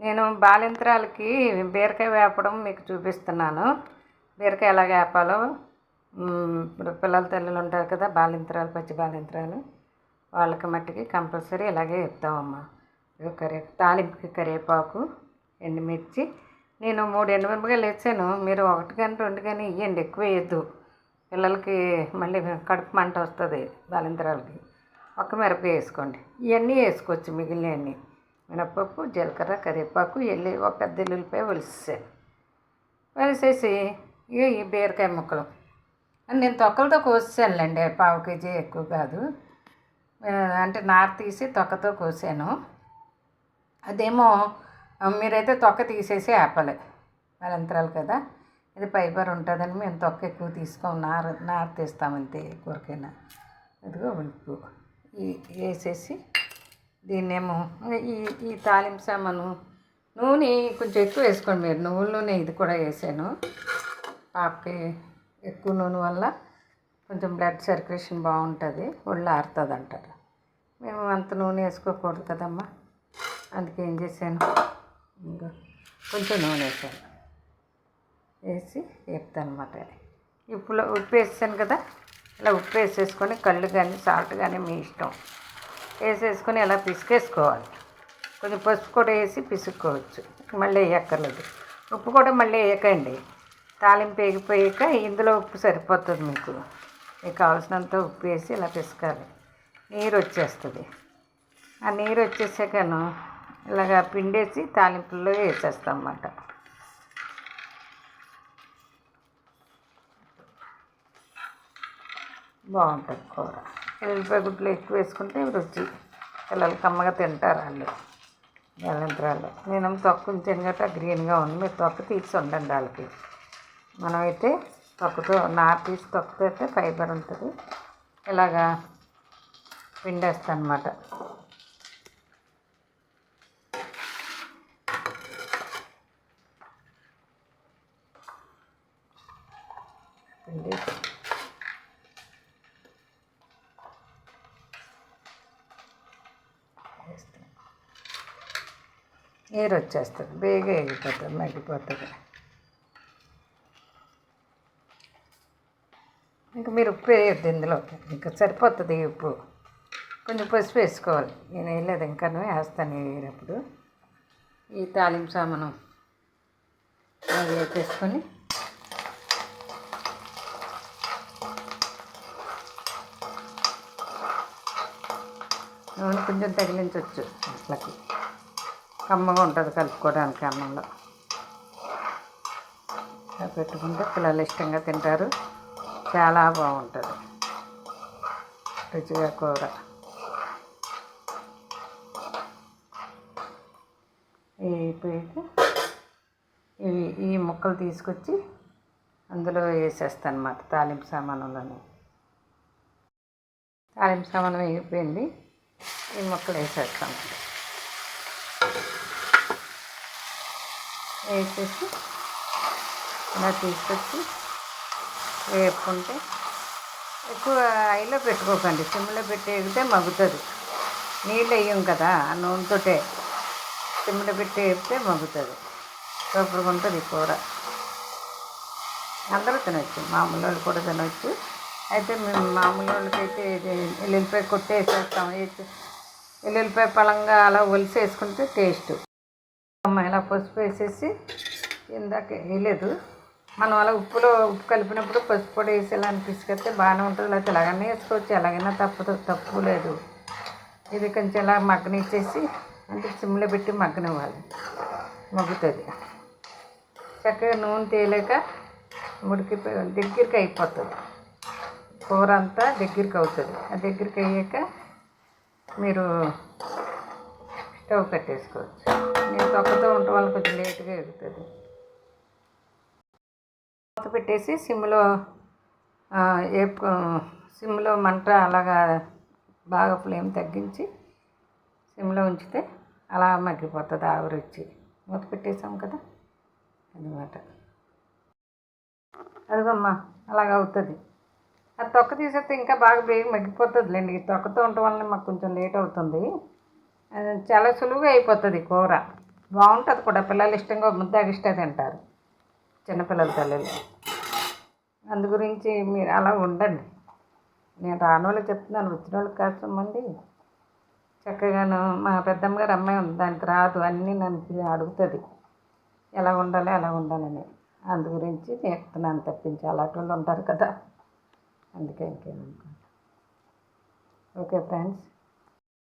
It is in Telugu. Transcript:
నేను బాలింత్రాలకి బీరకాయ వేపడం మీకు చూపిస్తున్నాను. బీరకాయ ఎలా వేపాలో ఇప్పుడు పిల్లల తల్లులు ఉంటారు కదా, బాలింత్రాలు, పచ్చి బాలింత్రాలు, వాళ్ళకి మట్టికి కంపల్సరీ ఇలాగే చెప్తామమ్మా. తాలింపుకి కరివేపాకు, ఎండుమిర్చి. నేను 3 ఎండుమిరపకాయలు వేసాను. మీరు 1 కానీ 2 కానీ ఇవ్వండి, ఎక్కువ వేయద్దు. పిల్లలకి మళ్ళీ కడుపు మంట వస్తుంది బాలింత్రాలకి. 1 మిరపకాయ వేసుకోండి. ఇవన్నీ వేసుకోవచ్చు, మిగిలినవన్నీ. మినపప్పు, జీలకర్ర, కరివేపాకు, ఒక పెద్ద ఎల్లుల్లిపాయ ఒలిసేసి ఈ బీరకాయ ముక్కలు నేను తొక్కలతో కోసానులేండి. 1/2 కేజీ ఎక్కువ కాదు, అంటే నారు తీసి తొక్కతో కోసాను. అదేమో మీరైతే తొక్క తీసేసి ఆపాలి, బాలింత్రాలు కదా, ఇది ఫైబర్ ఉంటుందని మేము తొక్క ఎక్కువ తీసుకోం, నారు తీస్తామంతే కూరకైనా. ఇదిగో ఉప్పు వేసేసి దీన్నేమో ఈ తాలింపు సామాను, నూనె కొంచెం ఎక్కువ వేసుకోండి మీరు. నువ్వుల నూనె ఇది కూడా వేసాను. పాపకి ఎక్కువ నూనె వల్ల కొంచెం బ్లడ్ సర్క్యులేషన్ బాగుంటుంది, ఒళ్ళు ఆరుతుంది అంటారు. మేము అంత నూనె వేసుకోకూడదు కదమ్మా, అందుకే ఏం చేశాను, కొంచెం నూనె వేసాను, వేసి వేపుతాను అన్నమాట. ఉప్పు వేసాను కదా, ఇలా ఉప్పు వేసేసుకొని కళ్ళు కానీ సాల్ట్ కానీ మీ ఇష్టం వేసేసుకొని ఇలా పిసికేసుకోవాలి. కొంచెం పసుపు కూడా వేసి పిసుక్కోవచ్చు, మళ్ళీ వేయక్కర్లేదు. ఉప్పు కూడా మళ్ళీ వేయకండి, తాలింపు వేగిపోయాక ఇందులో ఉప్పు సరిపోతుంది. మీకు కావాల్సినంత ఉప్పు వేసి ఇలా పిసకాలి. నీరు వచ్చేస్తుంది. ఆ నీరు వచ్చేసాకను ఇలాగా పిండేసి తాలింపుల్లో వేసేస్తాం అన్నమాట. బాగుంటుంది కూర. ఎల్లిపాయ గుడ్లు ఎక్కువ వేసుకుంటే రుచి, పిల్లలు కమ్మగా తింటారు వాళ్ళు. బాలింత్రాలు నేను తొక్క ఉంచాను గట్రా గ్రీన్గా ఉంది, మీరు తొక్క తీసి ఉండండి వాళ్ళకి. మనమైతే తొక్కతో నారు తీసి తొక్కతో అయితే ఫైబర్ ఉంటుంది. ఇలాగా పిండేస్తాను అన్నమాట. పిండేసి నీరు వచ్చేస్తుంది, బేగా వేగిపోతుంది, మగ్గిపోతుంది. ఇంకా మీరు ఉప్పు వేయద్దు ఇందులో, ఇంకా సరిపోతుంది ఉప్పు. కొంచెం పసుపు వేసుకోవాలి, నేను వేయలేదు, ఇంకా వేస్తాను వేయనప్పుడు. ఈ తాలింపు సామాను వేసేసుకొని నూనె కొంచెం తగిలించవచ్చు, అట్లకి కమ్మగా ఉంటుంది కలుపుకోవడానికి అన్నంలో. పెట్టుకుంటే పిల్లలు ఇష్టంగా తింటారు, చాలా బాగుంటుంది రుచిగా కూర. ఈ ముక్కలు తీసుకొచ్చి అందులో వేసేస్తాను అన్నమాట. తాలింపు సామానులోనే తాలింపు సామాను వేగిపోయింది, ఈ ముక్కలు వేసేస్తాను. వేసేసి ఇలా తీసుకొచ్చి వేపుకుంటే, ఎక్కువ హైలో పెట్టుకోకండి, సిమ్లో పెట్టి వేగితే మగ్గుతుంది. నీళ్ళు వేయం కదా, ఆ నూనెతోటే సిమ్లో పెట్టి వేపితే మగ్గుతుంది, సూపర్గా ఉంటుంది కూర. అందరూ తినచ్చు, మామూలు వాళ్ళు కూడా తినవచ్చు. అయితే మేము మామూలు వాళ్ళకైతే ఎల్లుల్లిపాయ కొట్టేసేస్తాం, ఎల్లుల్లిపాయ పలంగా అలా ఒలిసి వేసుకుంటే టేస్ట్. ఇలా పసుపు వేసేసి, ఇందాక వేయలేదు మనం, అలా ఉప్పు కలిపినప్పుడు పసుపు పొడి వేసి ఇలా అనిపిస్తే బాగానే ఉంటుంది. లేకపోతే ఎలాగైనా వేసుకోవచ్చు, ఎలాగైనా తప్పు లేదు. ఇది కొంచెం ఇలా మగ్గనిచ్చేసి, అంటే సిమ్లో పెట్టి మగ్గనివ్వాలి, మగ్గుతుంది. చక్కగా నూనె తేలేక దగ్గరికి అయిపోతుంది, కూర అంతా దగ్గరికి అవుతుంది. ఆ దగ్గరికి అయ్యాక మీరు స్టవ్ కట్టేసుకోవచ్చు. నేను తొక్కతో ఉండటం వల్ల కొంచెం లేట్గా ఎగుతుంది. మూత పెట్టేసి సిమ్లో మంట అలాగా బాగా ఫ్లేమ్ తగ్గించి సిమ్లో ఉంచితే అలా మగ్గిపోతుంది, ఆవిరి వచ్చి. మూత పెట్టేసాం కదా అన్నమాట. అదిగమ్మా అలాగ అవుతుంది. ఆ తొక్క తీసేస్తే ఇంకా బాగా మగ్గిపోతుందిలేండి. ఈ తొక్కతో ఉండటం వల్ల మాకు కొంచెం లేట్ అవుతుంది. చాలా సులువుగా అయిపోతుంది కూర. బాగుంటుంది కూడా, పిల్లలు ఇష్టంగా ముద్దాగా ఇష్టం తింటారు, చిన్నపిల్లల పిల్లలు. అందు గురించి మీరు అలా ఉండండి. నేను రాని వాళ్ళకి చెప్తున్నాను, వచ్చిన వాళ్ళకి కాసమంది చక్కగాను. మా పెద్దమ్మ గారు అమ్మాయి ఉంది, దానికి రాదు, అన్నీ నన్ను అడుగుతుంది ఎలా ఉండాలి అలా ఉండాలని. అందు గురించి నేర్పుతున్నాను తప్పించి అలాంటి వాళ్ళు ఉంటారు కదా, అందుకే ఇంకేమనుకోండి. Okay friends.